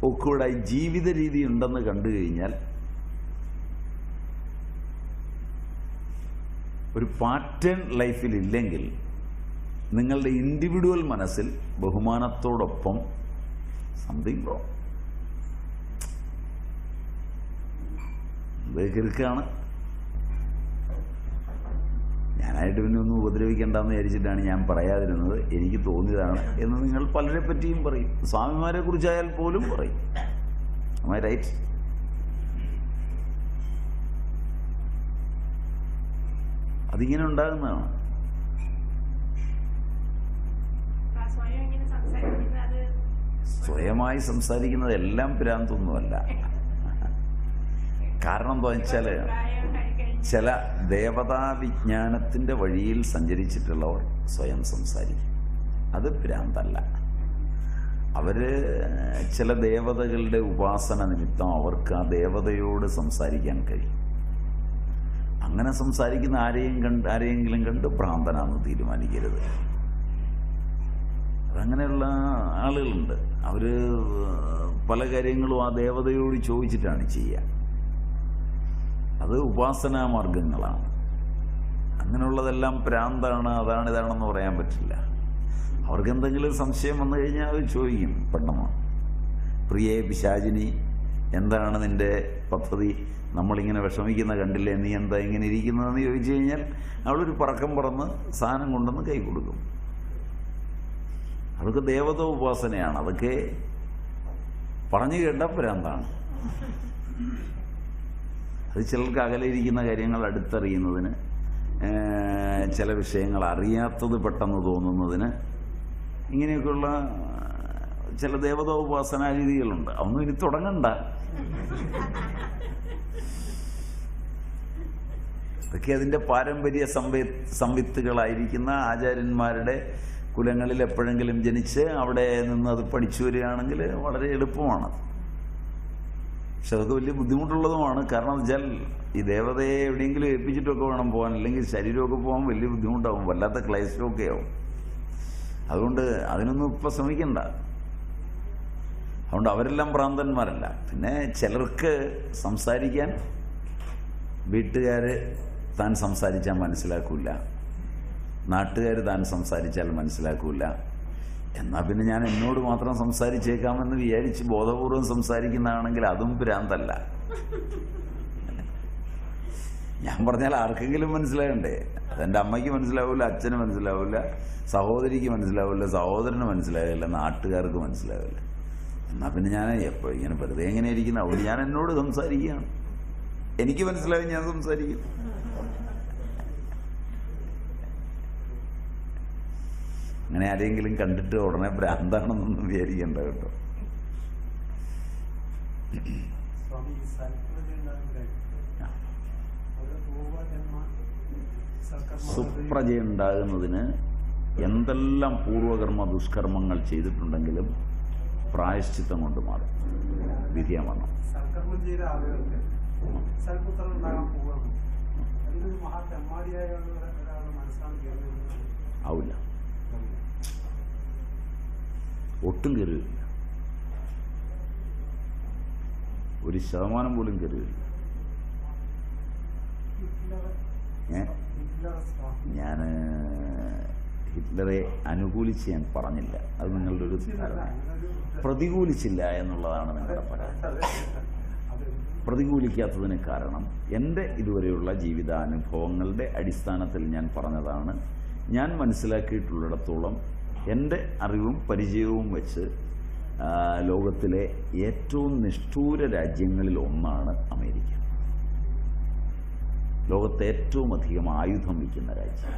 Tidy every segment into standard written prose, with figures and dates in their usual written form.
ഒക്കെ ജീവിത രീതി ഉണ്ടെന്ന് കണ്ടു കഴിഞ്ഞാൽ ഒരു പാറ്റേൺ ലൈഫിൽ ഇല്ലെങ്കിൽ നിങ്ങളുടെ ഇൻഡിവിജ്വൽ മനസ്സിൽ ബഹുമാനത്തോടൊപ്പം സംതിങ് റോങ്. അത് കിറുക്കാണ്. ഞാനായിട്ട് പിന്നെ ഒന്നും ഉപദ്രവിക്കേണ്ടെന്ന് വിചാരിച്ചിട്ടാണ് ഞാൻ പറയാതിരുന്നത്. എനിക്ക് തോന്നിയതാണ് എന്ന് നിങ്ങൾ പലരെ പറ്റിയും പറയും. സ്വാമിമാരെ കുറിച്ചായാൽ പോലും പറയും. Am I right? അതിങ്ങനെ ഉണ്ടാകുന്നതാണ്. സ്വയമായി സംസാരിക്കുന്നത് എല്ലാം ഭ്രാന്തൊന്നുമല്ല. കാരണം എന്താ വെച്ചാൽ ചില ദേവതാ വിജ്ഞാനത്തിൻ്റെ വഴിയിൽ സഞ്ചരിച്ചിട്ടുള്ളവർ സ്വയം സംസാരിക്കും. അത് ഭ്രാന്തല്ല. അവർ ചില ദേവതകളുടെ ഉപാസന നിമിത്തം അവർക്ക് ആ ദേവതയോട് സംസാരിക്കാൻ കഴിയും. അങ്ങനെ സംസാരിക്കുന്ന ആരെയെങ്കിലും കണ്ട് ഭ്രാന്തനാണെന്ന് തീരുമാനിക്കരുത്. അതങ്ങനെയുള്ള ആളുകളുണ്ട്. അവർ പല കാര്യങ്ങളും ആ ദേവതയോട് ചോദിച്ചിട്ടാണ് ചെയ്യുക. അത് ഉപാസനാ മാർഗങ്ങളാണ്. അങ്ങനെയുള്ളതെല്ലാം ഭ്രാന്താണ്, അതാണ് ഇതാണെന്ന് പറയാൻ പറ്റില്ല. അവർക്ക് എന്തെങ്കിലും സംശയം വന്നു കഴിഞ്ഞാൽ അവർ ചോദിക്കും. പെട്ടെന്ന്, പ്രിയേ പിശാചിനി, എന്താണ് നിന്റെ പദ്ധതി? നമ്മളിങ്ങനെ വിഷമിക്കുന്ന കണ്ടില്ലേ, നീ എന്താ ഇങ്ങനെ ഇരിക്കുന്നതെന്ന് ചോദിച്ചു കഴിഞ്ഞാൽ അവളൊരു പറക്കം പറന്ന് സാധനം കൊണ്ടുവന്ന് കൈ കൊടുക്കും. അതൊക്കെ ദേവത ഉപാസനയാണ്. അതൊക്കെ പറഞ്ഞു കേട്ട ഭ്രാന്താണ്. അത് ചിലർക്ക് അകലെയിരിക്കുന്ന കാര്യങ്ങൾ അടുത്തറിയുന്നതിന്, ചില വിഷയങ്ങൾ അറിയാത്തത് പെട്ടെന്ന് തോന്നുന്നതിന്, ഇങ്ങനെയൊക്കെയുള്ള ചില ദേവതാ ഉപാസനാ രീതികളുണ്ട്. അതൊന്നും ഇനി തുടങ്ങണ്ട. അതൊക്കെ അതിൻ്റെ പാരമ്പര്യ സംവിത്തുകളായിരിക്കുന്ന ആചാര്യന്മാരുടെ കുലങ്ങളിൽ എപ്പോഴെങ്കിലും ജനിച്ച് അവിടെ നിന്ന് അത് പഠിച്ചു വരികയാണെങ്കിൽ വളരെ എളുപ്പമാണ്. പക്ഷെ അതൊക്കെ വലിയ ബുദ്ധിമുട്ടുള്ളതുമാണ്. കാരണം എന്ന് വെച്ചാൽ ഈ ദേവതയെ എവിടെയെങ്കിലും ഏൽപ്പിച്ചിട്ടൊക്കെ വേണം പോകാൻ. അല്ലെങ്കിൽ ശരീരമൊക്കെ പോകാൻ വലിയ ബുദ്ധിമുട്ടാവും, വല്ലാത്ത ക്ലേശമൊക്കെ ആവും. അതുകൊണ്ട് അതിനൊന്നും ഇപ്പം ശ്രമിക്കണ്ട. അതുകൊണ്ട് അവരെല്ലാം ഭ്രാന്തന്മാരല്ല. പിന്നെ ചിലർക്ക് സംസാരിക്കാൻ വീട്ടുകാർ താൻ സംസാരിച്ചാൽ മനസ്സിലാക്കില്ല, നാട്ടുകാർ താൻ സംസാരിച്ചാൽ മനസ്സിലാക്കില്ല. എന്നാൽ പിന്നെ ഞാൻ എന്നോട് മാത്രം സംസാരിച്ചേക്കാമെന്ന് വിചാരിച്ച് ബോധപൂർവം സംസാരിക്കുന്നതാണെങ്കിൽ അതും ഭ്രാന്തല്ല. ഞാൻ പറഞ്ഞാൽ ആർക്കെങ്കിലും മനസ്സിലാകണ്ടേ? അതെൻ്റെ അമ്മയ്ക്ക് മനസ്സിലാവില്ല, അച്ഛന് മനസ്സിലാവില്ല, സഹോദരിക്ക് മനസ്സിലാവില്ല, സഹോദരന് മനസ്സിലാവില്ല, നാട്ടുകാർക്ക് മനസ്സിലാവില്ല. എന്നാൽ പിന്നെ ഞാൻ എപ്പോൾ ഇങ്ങനെ വെറുതെ എങ്ങനെ ഇരിക്കുന്ന? അവിടെ ഞാൻ എന്നോട് സംസാരിക്കുകയാണ്. എനിക്ക് മനസ്സിലാവും, ഞാൻ സംസാരിക്കും. അങ്ങനെ ആരെങ്കിലും കണ്ടിട്ട് ഉടനെ ഭ്രാന്താണെന്നൊന്നും വിചാരിക്കണ്ട കേട്ടോ. സുപ്രജയുണ്ടാകുന്നതിന് എന്തെല്ലാം പൂർവകർമ്മ ദുഷ്കർമ്മങ്ങൾ ചെയ്തിട്ടുണ്ടെങ്കിലും പ്രായശ്ചിത്തം കൊണ്ട് മാറും. വിധിയമാണ്. ആവില്ല, ഒട്ടും കയറുകയില്ല. 1% പോലും കയറുകയില്ല. ഞാൻ ഹിറ്റ്ലറെ അനുകൂലിച്ച് ഞാൻ പറഞ്ഞില്ല. അത് നിങ്ങളുടെ ഒരു ധാരണ. പ്രതികൂലിച്ചില്ല എന്നുള്ളതാണ് നിങ്ങളുടെ പരാതി. പ്രതികൂലിക്കാത്തതിന് കാരണം എൻ്റെ ഇതുവരെയുള്ള ജീവിതാനുഭവങ്ങളുടെ അടിസ്ഥാനത്തിൽ ഞാൻ പറഞ്ഞതാണ്. ഞാൻ മനസ്സിലാക്കിയിട്ടുള്ളിടത്തോളം എൻ്റെ അറിവും പരിചയവും വെച്ച് ലോകത്തിലെ ഏറ്റവും നിഷ്ഠൂര രാജ്യങ്ങളിൽ ഒന്നാണ് അമേരിക്ക. ലോകത്തെ ഏറ്റവും അധികം ആയുധം വയ്ക്കുന്ന രാജ്യം.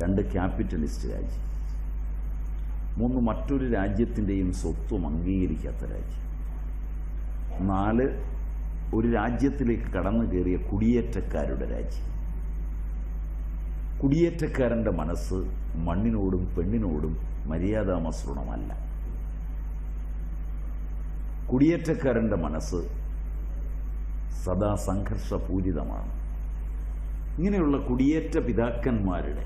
2 ക്യാപിറ്റലിസ്റ്റ് രാജ്യം. 3 മറ്റൊരു രാജ്യത്തിൻ്റെയും സ്വത്വം അംഗീകരിക്കാത്ത രാജ്യം. 4 ഒരു രാജ്യത്തിലേക്ക് കടന്നു കയറിയ കുടിയേറ്റക്കാരുടെ രാജ്യം. കുടിയേറ്റക്കാരൻ്റെ മനസ്സ് മണ്ണിനോടും പെണ്ണിനോടും മര്യാദാമസൃണമല്ല. കുടിയേറ്റക്കാരൻ്റെ മനസ്സ് സദാ സംഘർഷപൂരിതമാണ്. ഇങ്ങനെയുള്ള കുടിയേറ്റ പിതാക്കന്മാരുടെ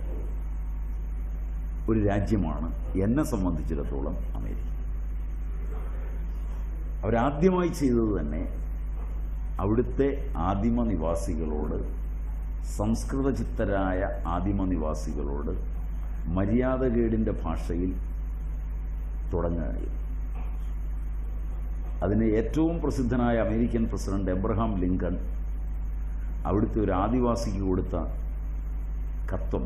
ഒരു രാജ്യമാണ് എന്നെ സംബന്ധിച്ചിടത്തോളം അമേരിക്ക. അവരാദ്യമായി ചെയ്തത് തന്നെ അവിടുത്തെ ആദിമ നിവാസികളോട്, സംസ്കൃതചിത്തരായ ആദിമ നിവാസികളോട് മര്യാദകേടിൻ്റെ ഭാഷയിൽ തുടങ്ങുകയും അതിന് ഏറ്റവും പ്രസിദ്ധനായ അമേരിക്കൻ പ്രസിഡന്റ് എബ്രഹാം ലിങ്കൺ അവിടുത്തെ ഒരു ആദിവാസിക്ക് കൊടുത്ത കത്തും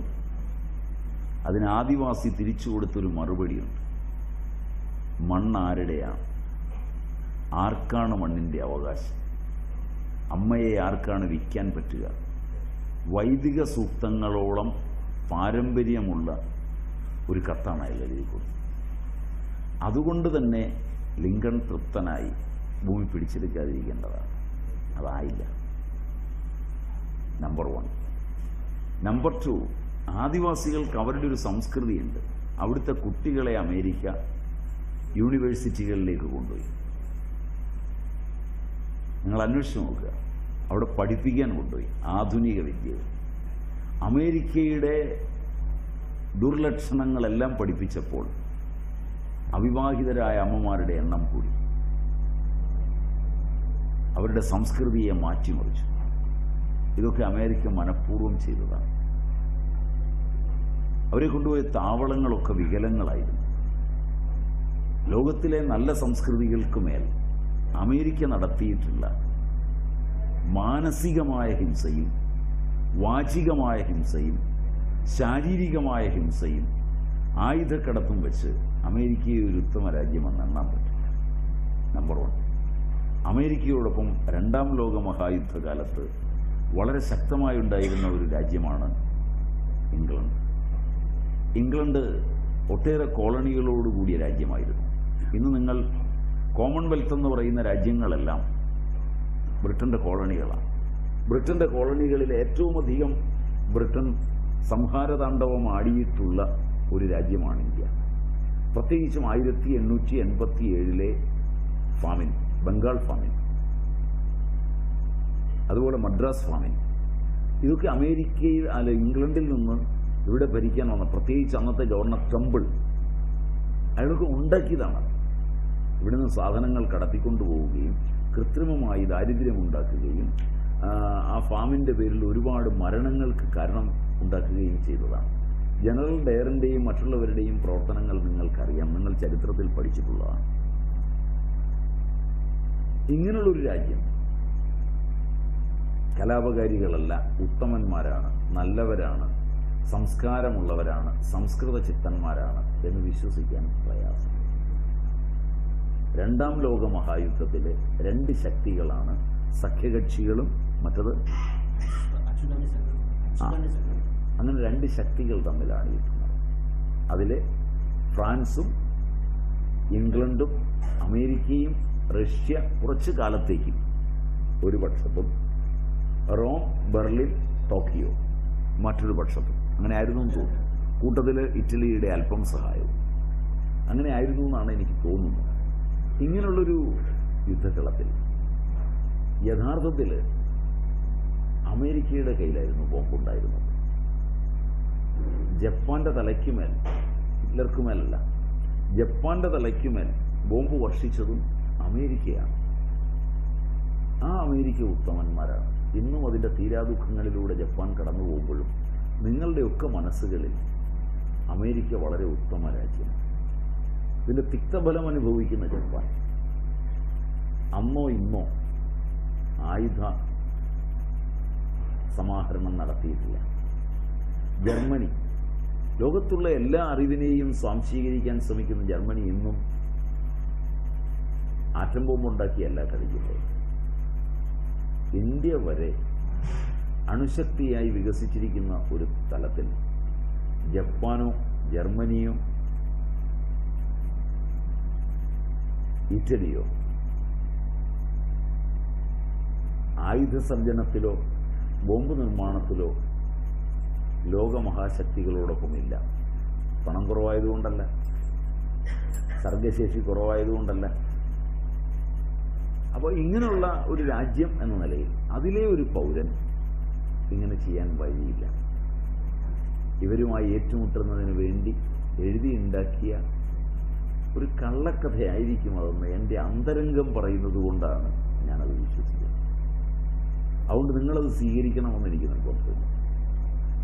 അതിന് ആദിവാസി തിരിച്ചു കൊടുത്തൊരു മറുപടിയുണ്ട്. മണ്ണ് ആരുടെയാണ്? ആർക്കാണ് മണ്ണിൻ്റെ അവകാശം? അമ്മയെ ആർക്കാണ് വിൽക്കാൻ പറ്റുക? വൈദിക സൂക്തങ്ങളോളം പാരമ്പര്യമുള്ള ഒരു കത്താണ് അയാൾ എഴുതി കൊടുത്തത്. അതുകൊണ്ട് തന്നെ ലിങ്കൺ തൃപ്തനായി ഭൂമി പിടിച്ചെടുക്കാതിരിക്കേണ്ടതാണ്. അതായില്ല. നമ്പർ 1. നമ്പർ 2, ആദിവാസികൾക്ക് അവരുടെ ഒരു സംസ്കൃതിയുണ്ട്. അവിടുത്തെ കുട്ടികളെ അമേരിക്ക യൂണിവേഴ്സിറ്റികളിലേക്ക് കൊണ്ടുപോയി. നിങ്ങൾ അന്വേഷിച്ച് നോക്കുക, അവിടെ പഠിപ്പിക്കാൻ കൊണ്ടുപോയി ആധുനിക വിദ്യകൾ. അമേരിക്കയുടെ ദുർലക്ഷണങ്ങളെല്ലാം പഠിപ്പിച്ചപ്പോൾ അവിവാഹിതരായ അമ്മമാരുടെ എണ്ണം കൂടി. അവരുടെ സംസ്കൃതിയെ മാറ്റിമറിച്ചു. ഇതൊക്കെ അമേരിക്ക മനഃപൂർവ്വം ചെയ്തതാണ്. അവരെ കൊണ്ടുപോയ താവളങ്ങളൊക്കെ വികലങ്ങളായിരുന്നു. ലോകത്തിലെ നല്ല സംസ്കൃതികൾക്ക് മേൽ അമേരിക്ക നടത്തിയിട്ടുള്ള മാനസികമായ ഹിംസയും വാചികമായ ഹിംസയും ശാരീരികമായ ഹിംസയും ആയുധക്കടത്തും വെച്ച് അമേരിക്കയെ ഒരു ഉത്തമ രാജ്യമെന്ന് എണ്ണാൻ പറ്റില്ല. നമ്പർ 1. അമേരിക്കയോടൊപ്പം 2ാം ലോക മഹായുദ്ധകാലത്ത് വളരെ ശക്തമായി ഉണ്ടായിരുന്ന ഒരു രാജ്യമാണ് ഇംഗ്ലണ്ട്. ഇംഗ്ലണ്ട് ഒട്ടേറെ കോളനികളോടുകൂടിയ രാജ്യമായിരുന്നു. ഇന്ന് നിങ്ങൾ കോമൺവെൽത്ത് എന്ന് പറയുന്ന രാജ്യങ്ങളെല്ലാം ബ്രിട്ടൻ്റെ കോളനികളാണ്. ബ്രിട്ടൻ്റെ കോളനികളിൽ ഏറ്റവും അധികം ബ്രിട്ടൻ സംഹാരതാണ്ഡവം ആടിയിട്ടുള്ള ഒരു രാജ്യമാണ് ഇന്ത്യ. പ്രത്യേകിച്ചും 1887 ഫാമിൻ, ബംഗാൾ ഫാമിൻ, അതുപോലെ മദ്രാസ് ഫാമിൻ, ഇതൊക്കെ അമേരിക്കയിൽ ഇംഗ്ലണ്ടിൽ നിന്ന് ഇവിടെ ഭരിക്കാൻ വന്ന, പ്രത്യേകിച്ച് അന്നത്തെ ഗവർണർ ട്രംപിൾ, അയാളൊക്കെ ഉണ്ടാക്കിയതാണ്. ഇവിടുന്ന് സാധനങ്ങൾ കടത്തിക്കൊണ്ടുപോവുകയും കൃത്രിമമായി ദാരിദ്ര്യമുണ്ടാക്കുകയും ആ ഫാമിൻ്റെ പേരിൽ ഒരുപാട് മരണങ്ങൾക്ക് കാരണം ഉണ്ടാക്കുകയും ചെയ്തതാണ്. ജനറൽ ഡയറിൻ്റെയും മറ്റുള്ളവരുടെയും പ്രവർത്തനങ്ങൾ നിങ്ങൾക്കറിയാം, നിങ്ങൾ ചരിത്രത്തിൽ പഠിച്ചിട്ടുള്ളതാണ്. ഇങ്ങനെയുള്ളൊരു രാജ്യം കലാപകാരികളല്ല, ഉത്തമന്മാരാണ്, നല്ലവരാണ്, സംസ്കാരമുള്ളവരാണ്, സംസ്കൃത ചിത്തന്മാരാണ് എന്ന് വിശ്വസിക്കാൻ പ്രയാസം. 2ാം ലോക മഹായുദ്ധത്തിലെ 2 ശക്തികളാണ് സഖ്യകക്ഷികളും മറ്റത് അങ്ങനെ 2 ശക്തികൾ തമ്മിലാണ് യുദ്ധം. അതിൽ ഫ്രാൻസും ഇംഗ്ലണ്ടും അമേരിക്കയും റഷ്യ കുറച്ചു കാലത്തേക്കും ഒരു പക്ഷത്തും, റോം, ബെർലിൻ, ടോക്കിയോ മറ്റൊരു പക്ഷത്തും. അങ്ങനെ ആയിരുന്നു എന്ന് തോന്നുന്നു. കൂട്ടത്തിൽ ഇറ്റലിയുടെ അല്പം സഹായവും അങ്ങനെ ആയിരുന്നു എന്നാണ് എനിക്ക് തോന്നുന്നത്. ഇങ്ങനെയുള്ളൊരു യുദ്ധക്കളത്തിൽ യഥാർത്ഥത്തിൽ അമേരിക്കയുടെ കയ്യിലായിരുന്നു ബോംബുണ്ടായിരുന്നത്. ജപ്പാന്റെ തലയ്ക്കുമേൽ, ഹിറ്റ്ലർക്കുമേലല്ല, ജപ്പാന്റെ തലയ്ക്കുമേൽ ബോംബ് വർഷിച്ചതും അമേരിക്കയാണ്. ആ അമേരിക്ക ഉത്തമന്മാരാണ്. ഇന്നും അതിൻ്റെ തീരാദുഃഖങ്ങളിലൂടെ ജപ്പാൻ കടന്നു പോകുമ്പോഴും നിങ്ങളുടെയൊക്കെ മനസ്സുകളിൽ അമേരിക്ക വളരെ ഉത്തമ രാജ്യമാണ്. ഇതിൻ്റെ തിക്തഫലം അനുഭവിക്കുന്ന ജപ്പാൻ അന്നോ ഇന്നോ ആയുധ സമാഹരണം നടത്തിയിട്ടില്ല. ജർമ്മനി, ലോകത്തുള്ള എല്ലാ അറിവിനെയും സ്വാംശീകരിക്കാൻ ശ്രമിക്കുന്ന ജർമ്മനി ഇന്നും ആറ്റം ബോംബുണ്ടാക്കിയല്ല കളിക്കുന്നത്. ഇന്ത്യ വരെ അണുശക്തിയായി വികസിച്ചിരിക്കുന്ന ഒരു തലത്തിൽ ജപ്പാനോ ജർമ്മനിയോ ഇറ്റലിയോ ആയുധസർജനത്തിലോ ബോംബ് നിർമ്മാണത്തിലോ ലോകമഹാശക്തികളോടൊപ്പമില്ല. പണം കുറവായതുകൊണ്ടല്ല, സർഗശേഷി കുറവായതുകൊണ്ടല്ല. അപ്പോൾ ഇങ്ങനെയുള്ള ഒരു രാജ്യം എന്ന നിലയിൽ അതിലെ ഒരു പൗരൻ ഇങ്ങനെ ചെയ്യാൻ വഴിയില്ല. ഇവരുമായി ഏറ്റുമുട്ടുന്നതിന് വേണ്ടി എഴുതി ഉണ്ടാക്കിയ ഒരു കള്ളക്കഥയായിരിക്കും അതെന്ന് എൻ്റെ അന്തരംഗം പറയുന്നത് കൊണ്ടാണ് ഞാനത് വിശ്വസിക്കുന്നത്. അതുകൊണ്ട് നിങ്ങളത് സ്വീകരിക്കണമെന്ന് എനിക്ക് നിർബന്ധമില്ല.